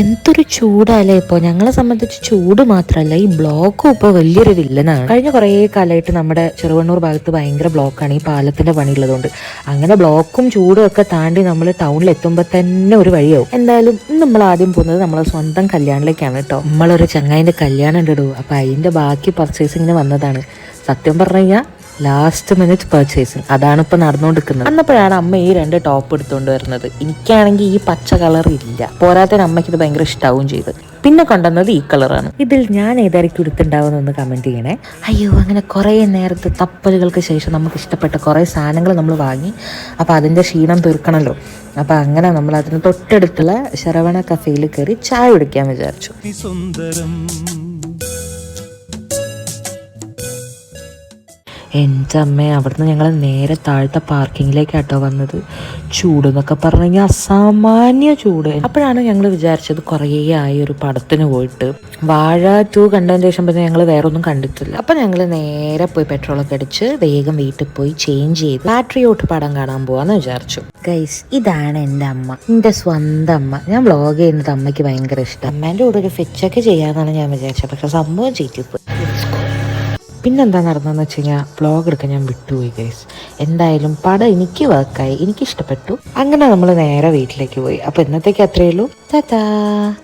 എന്തൊരു ചൂടല്ലേ ഇപ്പോൾ. ഞങ്ങളെ സംബന്ധിച്ച് ചൂട് മാത്രമല്ല, ഈ ബ്ലോക്കും ഇപ്പോൾ വലിയൊരു വില്ലനാണ്. കഴിഞ്ഞ കുറേ കാലമായിട്ട് നമ്മുടെ ചെറുവണ്ണൂർ ഭാഗത്ത് ഭയങ്കര ബ്ലോക്കാണ് ഈ പാലത്തിന്റെ പണിയുള്ളതുകൊണ്ട്. അങ്ങനെ ബ്ലോക്കും ചൂടും ഒക്കെ താണ്ടി നമ്മൾ ടൗണിൽ എത്തുമ്പോൾ തന്നെ ഒരു വഴിയാവും. എന്തായാലും ഇന്ന് നമ്മൾ ആദ്യം പോകുന്നത് നമ്മളെ സ്വന്തം കല്യാണിലേക്കാണ് കേട്ടോ. നമ്മളൊരു ചങ്ങായിന്റെ കല്യാണം ഉണ്ടിടൂ. അപ്പൊ അതിന്റെ ബാക്കി പർച്ചേസിങ്ങിന് വന്നതാണ്. സത്യം പറഞ്ഞു കഴിഞ്ഞാൽ ലാസ്റ്റ് മിനിറ്റ് പർച്ചേസിങ് അതാണ് ഇപ്പൊ നടന്നുകൊണ്ടിരിക്കുന്നത്. അന്നപ്പോഴാണ് അമ്മ ഈ 2 ടോപ്പ് എടുത്തുകൊണ്ട് വരുന്നത്. എനിക്കാണെങ്കിൽ ഈ പച്ച കളർ ഇല്ല, പോരാത്തതിന് അമ്മയ്ക്ക് ഇത് ഭയങ്കര ഇഷ്ടാവും ചെയ്ത്. പിന്നെ കൊണ്ടുവന്നത് ഈ കളറാണ്. ഇതിൽ ഞാൻ ഏതായിരിക്കും എടുത്തുണ്ടാവുമെന്നൊന്ന് കമന്റ് ചെയ്യണേ. അയ്യോ, അങ്ങനെ കുറേ നേരത്തെ തപ്പലുകൾക്ക് ശേഷം നമുക്ക് ഇഷ്ടപ്പെട്ട കുറേ സാധനങ്ങൾ നമ്മൾ വാങ്ങി. അപ്പൊ അതിന്റെ ക്ഷീണം തീർക്കണമല്ലോ. അപ്പൊ അങ്ങനെ നമ്മൾ അതിന് തൊട്ടടുത്തുള്ള ശരവണ കഫേയിൽ കയറി ചായ കുടിക്കാൻ വിചാരിച്ചു. എൻ്റെ അമ്മ, അവിടുന്ന് ഞങ്ങൾ നേരെ താഴത്തെ പാർക്കിങ്ങിലേക്കാട്ടോ വന്നത്. ചൂട് എന്നൊക്കെ പറഞ്ഞു കഴിഞ്ഞാൽ അസാമാന്യ ചൂട്. അപ്പോഴാണ് ഞങ്ങൾ വിചാരിച്ചത് കുറേ ആയി ഒരു പടത്തിന് പോയിട്ട്. വാഴ 2 കണ്ടതിന് ശേഷം പിന്നെ ഞങ്ങൾ വേറെ ഒന്നും കണ്ടിട്ടില്ല. അപ്പം ഞങ്ങൾ നേരെ പോയി പെട്രോളൊക്കെ അടിച്ച് വേഗം വീട്ടിൽ പോയി ചേഞ്ച് ചെയ്ത് പാട്രിയോട്ട് പടം കാണാൻ പോവാന്ന് വിചാരിച്ചു. ഗൈസ്, ഇതാണ് എൻ്റെ അമ്മ, എൻ്റെ സ്വന്തം അമ്മ. ഞാൻ വ്ളോഗ് ചെയ്യുന്നത് അമ്മയ്ക്ക് ഭയങ്കര ഇഷ്ടം. അമ്മേൻ്റെ കൂടെ ഒരു ഫിച്ചൊക്കെ ചെയ്യാന്നാണ് ഞാൻ വിചാരിച്ചത്. പക്ഷെ സംഭവം ചെയ്തിപ്പോയി. പിന്നെന്താ നടന്നതെന്ന് വെച്ച് കഴിഞ്ഞാൽ വ്ളോഗ് എടുക്കാൻ ഞാൻ വിട്ടുപോയി ഗൈസ്. എന്തായാലും പടം എനിക്ക് വർക്കായി, എനിക്ക് ഇഷ്ടപ്പെട്ടു. അങ്ങനെ നമ്മൾ നേരെ വീട്ടിലേക്ക് പോയി. അപ്പോൾ ഇന്നത്തേക്ക് അത്രയേ ഉള്ളൂ. ടാറ്റാ.